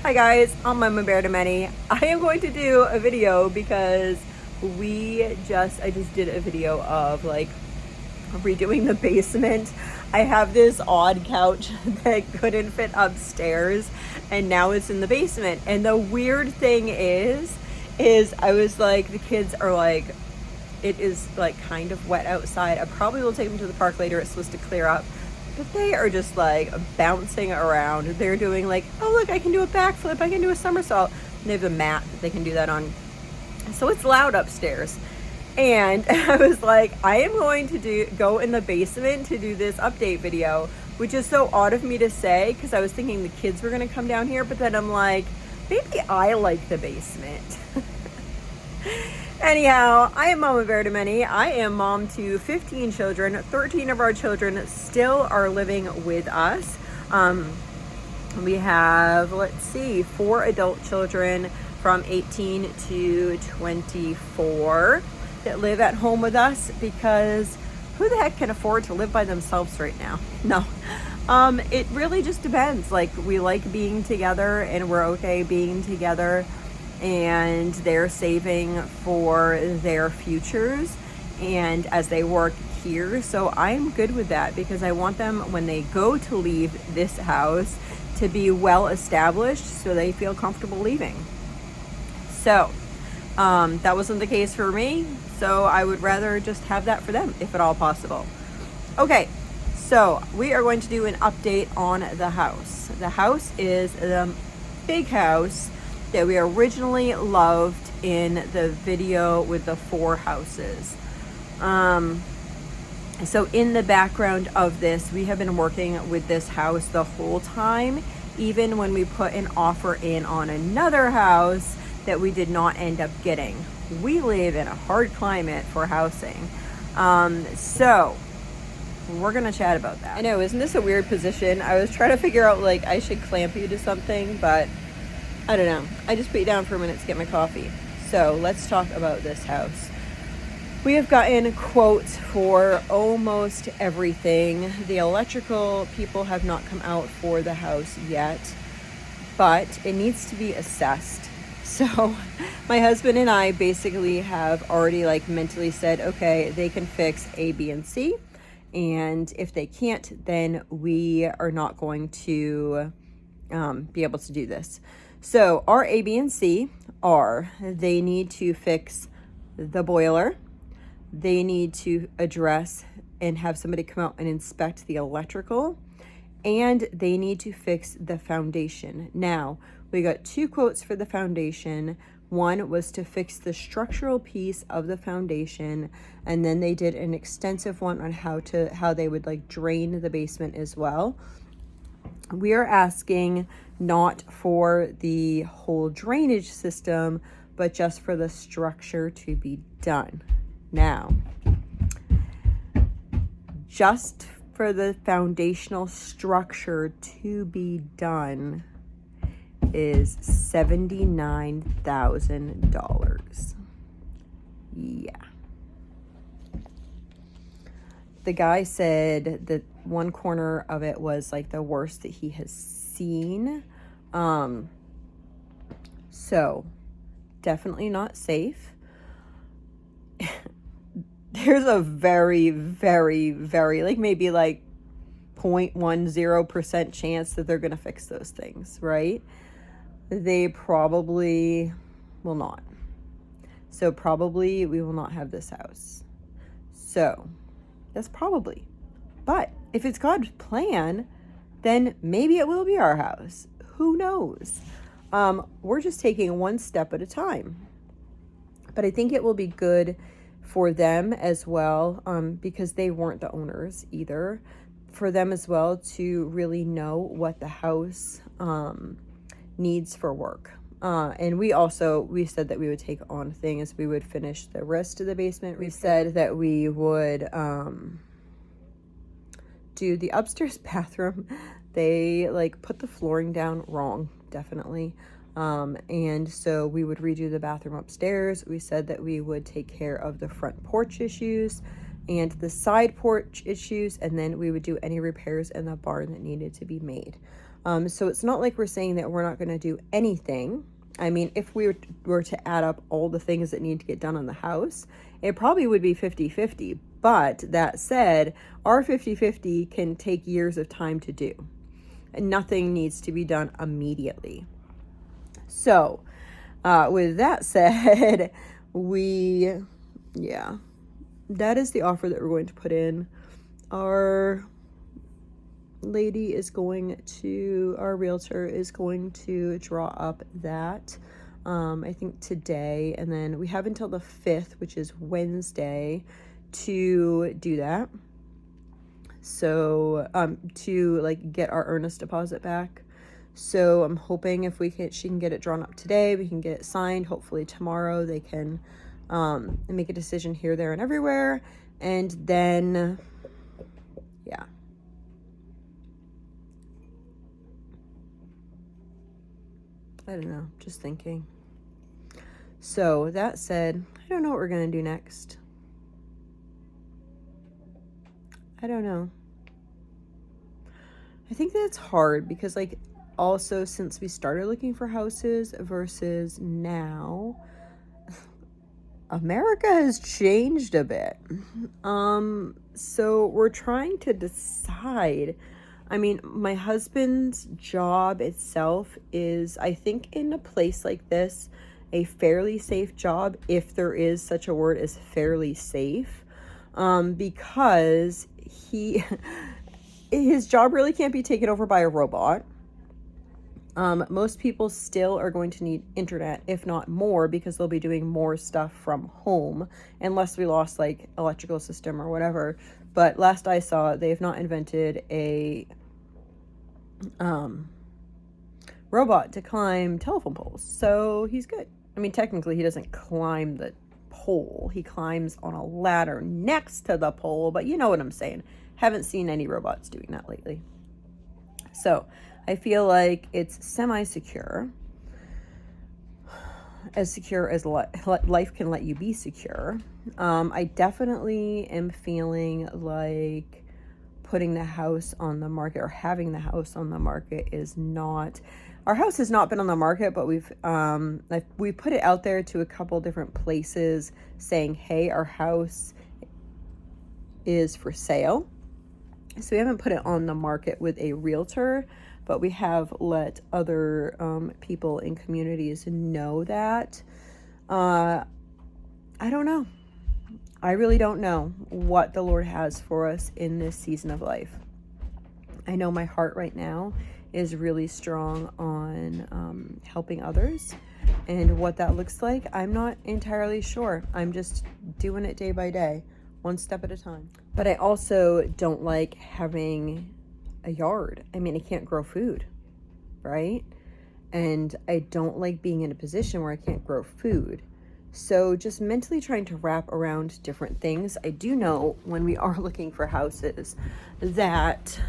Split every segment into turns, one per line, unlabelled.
Hi guys, I'm Mama Bear to Many. I am going to do a video because I just did a video of like redoing the basement. I have this odd couch that couldn't fit upstairs and now it's in the basement. And the weird thing is I was like, the kids are like, it is like kind of wet outside. I probably will take them to the park later. It's supposed to clear up. But they are just like bouncing around. They're doing like, oh look, I can do a backflip, I can do a somersault. And they have a mat that they can do that on. So it's loud upstairs. And I was like, I am going to go in the basement to do this update video, which is so odd of me to say because I was thinking the kids were gonna come down here, but then I'm like, maybe I like the basement. Anyhow, I am Mama Bear to Many. I am mom to 15 children. 13 of our children still are living with us. We have, 4 adult children from 18 to 24 that live at home with us because who the heck can afford to live by themselves right now? No. It really just depends. Like, we like being together and we're okay being together, and they're saving for their futures and as they work here. So I'm good with that because I want them, when they go to leave this house, to be well established so they feel comfortable leaving. So that wasn't the case for me, so I would rather just have that for them if at all possible. Okay, so we are going to do an update on the house. The house is the big house that we originally loved in the video with the 4 houses. So in the background of this, we have been working with this house the whole time, even when we put an offer in on another house that we did not end up getting. We live in a hard climate for housing. So we're gonna chat about that. I know, isn't this a weird position? I was trying to figure out like I should clamp you to something, but I don't know. I just put you down for a minute to get my coffee. So let's talk about this house. We have gotten quotes for almost everything. The electrical people have not come out for the house yet, but it needs to be assessed. So my husband and I basically have already like mentally said, okay, they can fix A, B, and C. And if they can't, then we are not going to be able to do this. So our A, B, and C are, they need to fix the boiler. They need to address and have somebody come out and inspect the electrical. And they need to fix the foundation. Now, we got 2 quotes for the foundation. One was to fix the structural piece of the foundation. And then they did an extensive one on how they would like drain the basement as well. We are asking not for the whole drainage system, but just for the structure to be done. Now, just for the foundational structure to be done is $79,000. Yeah. The guy said that one corner of it was like the worst that he has seen. So definitely not safe. There's a very, very, very, like maybe like 0.10% chance that they're going to fix those things, right? They probably will not. So probably we will not have this house. So that's probably. But if it's God's plan, then maybe it will be our house. Who knows? We're just taking one step at a time. But I think it will be good for them as well, because they weren't the owners either. For them as well to really know what the house needs for work. And we said that we would take on things. We would finish the rest of the basement. We said that we would do the upstairs bathroom. They like put the flooring down wrong, definitely. And so we would redo the bathroom upstairs. We said that we would take care of the front porch issues and the side porch issues, and then we would do any repairs in the barn that needed to be made. So it's not like we're saying that we're not going to do anything. I mean, if we were to add up all the things that need to get done on the house, it probably would be 50-50. But that said, our 50-50 can take years of time to do. And nothing needs to be done immediately. So, with that said, that is the offer that we're going to put in. Our lady is going to, our realtor is going to draw up that, I think today, and then we have until the 5th, which is Wednesday, to do that. So, to like get our earnest deposit back. So I'm hoping if she can get it drawn up today, we can get it signed. Hopefully tomorrow they can make a decision here, there, and everywhere. And then, yeah. I don't know, just thinking. So that said, I don't know what we're going to do next. I don't know. I think that it's hard because, like, also since we started looking for houses versus now, America has changed a bit. So we're trying to decide. I mean, my husband's job itself is, I think, in a place like this, a fairly safe job, if there is such a word as fairly safe, because his job really can't be taken over by a robot. Most people still are going to need internet, if not more, because they'll be doing more stuff from home, unless we lost like electrical system or whatever. But last I saw, they have not invented a robot to climb telephone poles, so he's good. I mean, technically he doesn't climb the pole, he climbs on a ladder next to the pole, but you know what I'm saying. Haven't seen any robots doing that lately. So I feel like it's semi-secure, as secure as life can let you be secure. I definitely am feeling like putting the house on the market, or having the house on the market, is not, our house has not been on the market, but we've put it out there to a couple different places saying, hey, our house is for sale. So we haven't put it on the market with a realtor, but we have let other people in communities know that. I don't know. I really don't know what the Lord has for us in this season of life. I know my heart right now is really strong on helping others, and what that looks like, I'm not entirely sure. I'm just doing it day by day, one step at a time. But I also don't like having a yard. I mean, I can't grow food, right? And I don't like being in a position where I can't grow food. So just mentally trying to wrap around different things. I do know when we are looking for houses that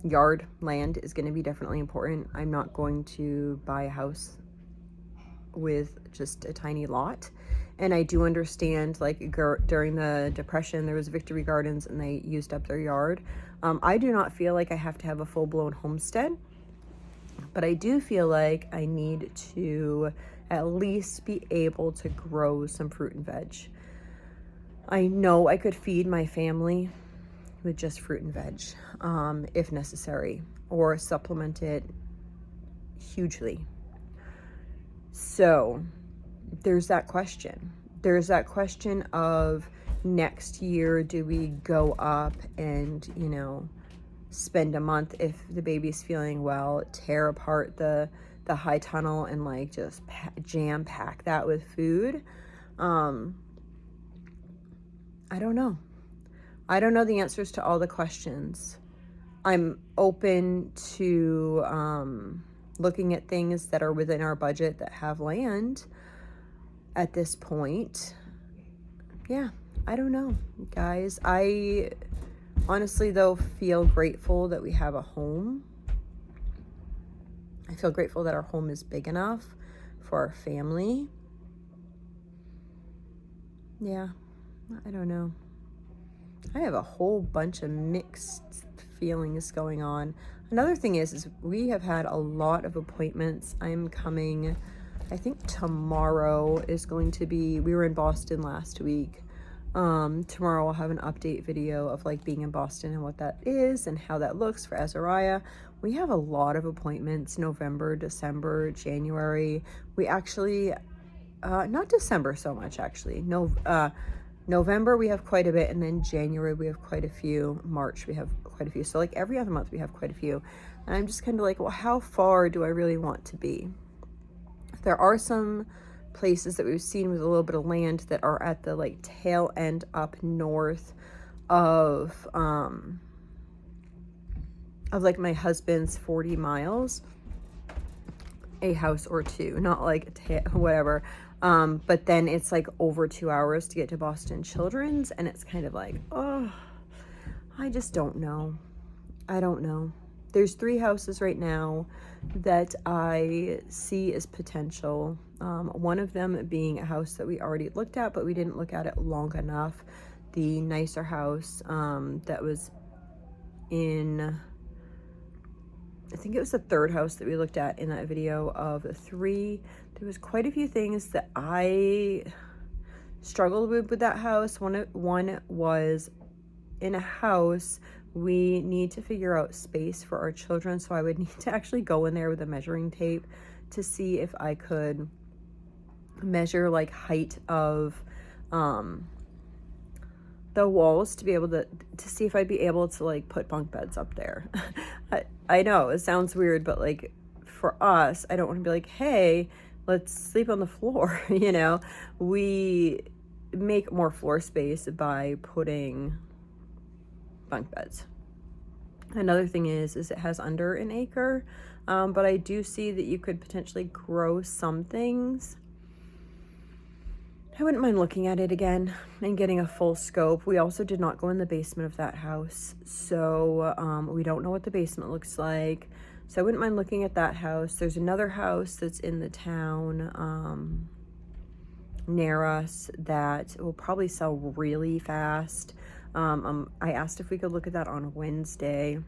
yard, land is going to be definitely important. I'm not going to buy a house with just a tiny lot. And I do understand, like, during the Depression, there was Victory Gardens and they used up their yard. I do not feel like I have to have a full-blown homestead, but I do feel like I need to at least be able to grow some fruit and veg. I know I could feed my family with just fruit and veg, if necessary, or supplement it hugely. So there's that question. There's that question of next year, do we go up and, spend a month, if the baby's feeling well, tear apart the high tunnel and like just jam pack that with food? I don't know. I don't know the answers to all the questions. I'm open to looking at things that are within our budget that have land at this point. Yeah, I don't know, guys. I honestly, though, feel grateful that we have a home. I feel grateful that our home is big enough for our family. Yeah, I don't know. I have a whole bunch of mixed feelings going on. Another thing is we have had a lot of appointments. I'm coming, I think tomorrow is going to be, we were in Boston last week. Tomorrow I'll have an update video of like being in Boston and what that is and how that looks for Azariah. We have a lot of appointments, November, December, January. We actually, not December so much actually. November we have quite a bit, and then January we have quite a few. March we have quite a few. So like every other month we have quite a few. And I'm just kind of like, well, how far do I really want to be? There are some places that we've seen with a little bit of land that are at the like tail end up north of like my husband's 40 miles, a house or two, not like whatever. But then it's like over 2 hours to get to Boston Children's, and it's kind of like, oh, I just don't know. I don't know. There's 3 houses right now that I see as potential. One of them being a house that we already looked at, but we didn't look at it long enough. The nicer house that was in, I think it was the 3rd house that we looked at in that video of the 3. There was quite a few things that I struggled with that house. One was in a house, we need to figure out space for our children. So I would need to actually go in there with a measuring tape to see if I could measure like height of the walls to be able to see if I'd be able to like put bunk beds up there. I know it sounds weird, but like for us, I don't want to be like, hey, let's sleep on the floor. You know, we make more floor space by putting bunk beds. Another thing is it has under an acre, but I do see that you could potentially grow some things. I wouldn't mind looking at it again and getting a full scope. We also did not go in the basement of that house, so we don't know what the basement looks like. So I wouldn't mind looking at that house. There's another house that's in the town near us that will probably sell really fast. I asked if we could look at that on Wednesday.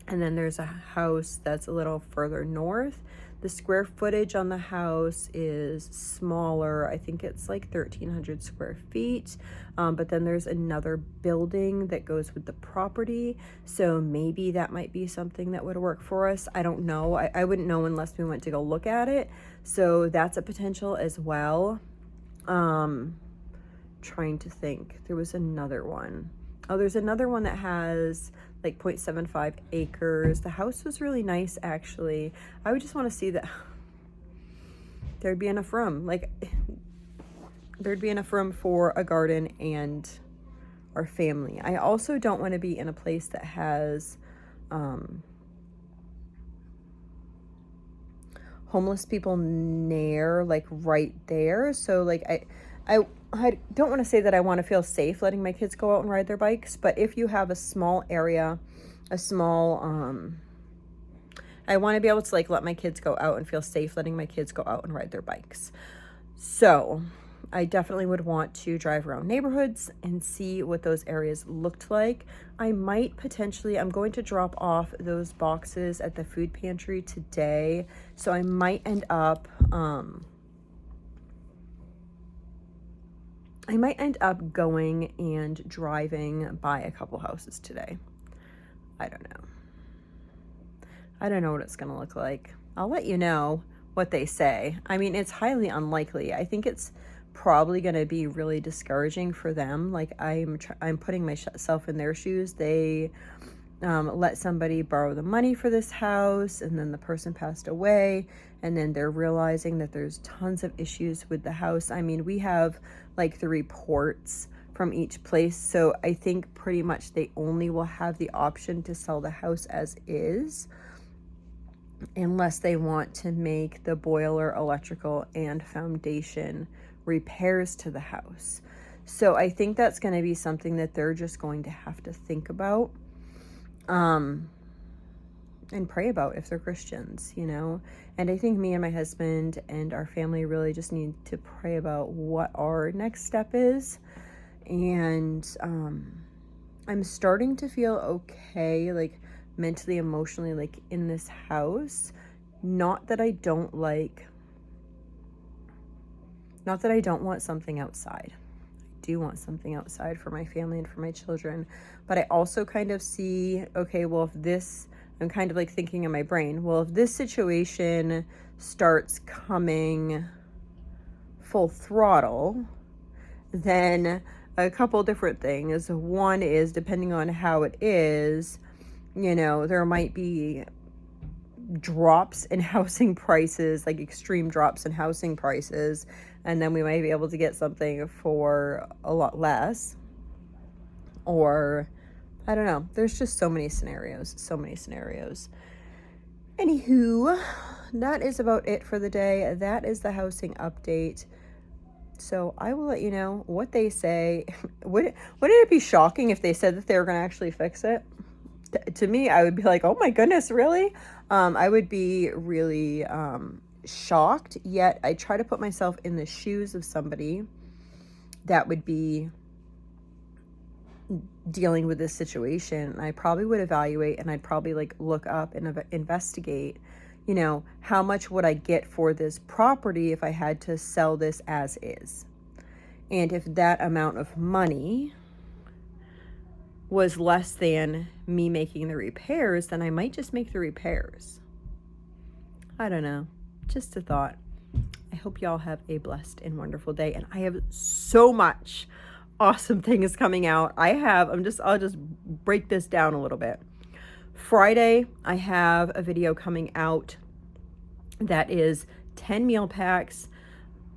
And then there's a house that's a little further north. The square footage on the house is smaller. I think it's like 1,300 square feet. But then there's another building that goes with the property. So maybe that might be something that would work for us. I don't know. I wouldn't know unless we went to go look at it. So that's a potential as well. Trying to think. There was another one. Oh, there's another one that has like 0.75 acres. The house was really nice, actually. I would just want to see that there'd be enough room. Like, there'd be enough room for a garden and our family. I also don't want to be in a place that has homeless people near, like right there. So like I don't want to say that I want to feel safe letting my kids go out and ride their bikes, but if you have a small area, I want to be able to like let my kids go out and feel safe letting my kids go out and ride their bikes. So I definitely would want to drive around neighborhoods and see what those areas looked like. I'm going to drop off those boxes at the food pantry today. So I might end up, going and driving by a couple houses today. I don't know what it's going to look like. I'll let you know what they say. I mean, it's highly unlikely. I think it's probably going to be really discouraging for them. Like I'm putting myself in their shoes. They let somebody borrow the money for this house, and then the person passed away, and then they're realizing that there's tons of issues with the house. I mean, we have like the reports from each place, so I think pretty much they only will have the option to sell the house as is, unless they want to make the boiler, electrical, and foundation repairs to the house. So I think that's going to be something that they're just going to have to think about and pray about if they're Christians, you know. And I think me and my husband and our family really just need to pray about what our next step is. And I'm starting to feel okay, like mentally, emotionally, like in this house. Not that I don't want something outside. I do want something outside for my family and for my children. But I also kind of see, okay, well, if this, I'm kind of like thinking in my brain, well, if this situation starts coming full throttle, then a couple different things. One is, depending on how it is, you know, there might be drops in housing prices, like extreme drops in housing prices, and then we might be able to get something for a lot less. Or I don't know, there's just so many scenarios. Anywho, that is about it for the day. That is the housing update. So I will let you know what they say. Wouldn't it be shocking if they said that they were going to actually fix it? To me, I would be like, oh my goodness, really? I would be really shocked. Yet I try to put myself in the shoes of somebody that would be dealing with this situation. I probably would evaluate, and I'd probably like look up and investigate, you know, how much would I get for this property if I had to sell this as is? And if that amount of money was less than me making the repairs, then I might just make the repairs. I don't know. Just a thought. I hope y'all have a blessed and wonderful day. And I have so much awesome things coming out. I'll just break this down a little bit. Friday, I have a video coming out that is 10 meal packs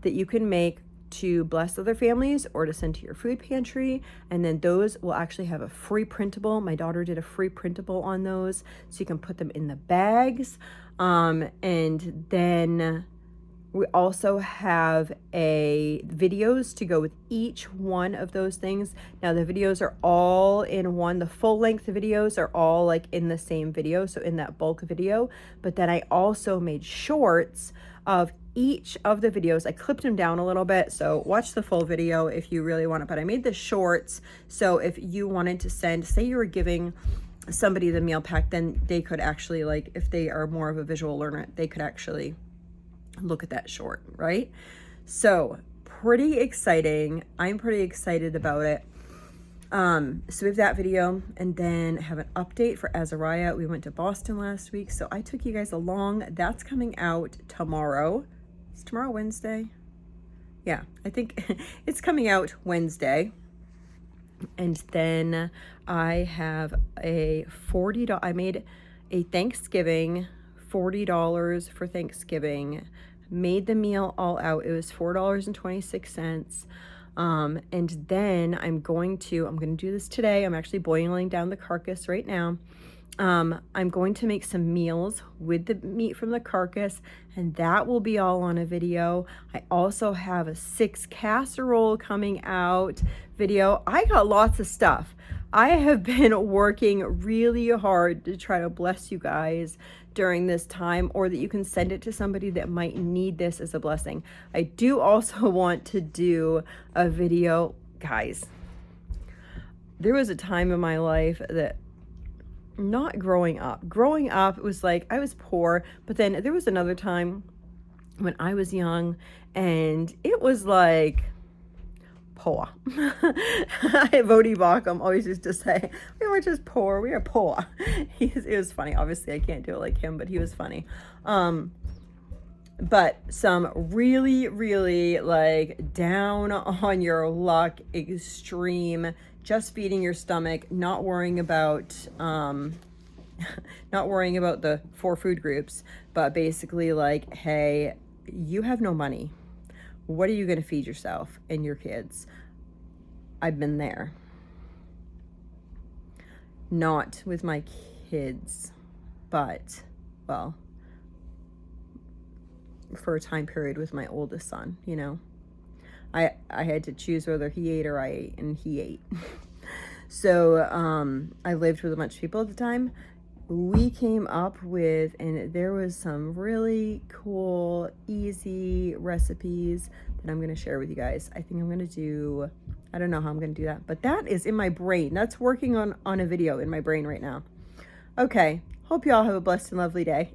that you can make to bless other families or to send to your food pantry. And then those will actually have a free printable. My daughter did a free printable on those, so you can put them in the bags. And then we also have videos to go with each one of those things. Now the videos are all in one. The full length videos are all like in the same video, so in that bulk video. But then I also made shorts of each of the videos. I clipped them down a little bit, so watch the full video if you really want it. But I made the shorts, so if you wanted to send, say you were giving somebody the meal pack, then they could actually, like, if they are more of a visual learner, they could actually look at that short, right? So pretty exciting. I'm pretty excited about it. So we have that video, and then have an update for Azariah. We went to Boston last week, so I took you guys along. That's coming out tomorrow. Is tomorrow Wednesday? Yeah, I think it's coming out Wednesday. And then I have a $40, I made a Thanksgiving, $40 for Thanksgiving, made the meal all out. It was $4.26. And then I'm going to do this today. I'm actually boiling down the carcass right now. I'm going to make some meals with the meat from the carcass, and that will be all on a video. I also have a 6 casserole coming out video. I got lots of stuff. I have been working really hard to try to bless you guys during this time, or that you can send it to somebody that might need this as a blessing. I do also want to do a video, guys. There was a time in my life that, not growing up, it was like I was poor, but then there was another time when I was young and it was like poor. Vody Bacham always used to say, we were just poor, we are poor. It was funny. Obviously I can't do it like him, but he was funny. But some really, really like down on your luck, extreme, just feeding your stomach, not worrying about the 4 food groups, but basically like, hey, you have no money. What are you going to feed yourself and your kids? I've been there. Not with my kids, but, well, for a time period with my oldest son, you know. I had to choose whether he ate or I ate, and he ate. So I lived with a bunch of people at the time. We came up with, and there was some really cool, easy recipes that I'm going to share with you guys. I think I'm going to do, I don't know how I'm going to do that, but that is in my brain. That's working on a video in my brain right now. Okay. Hope y'all have a blessed and lovely day.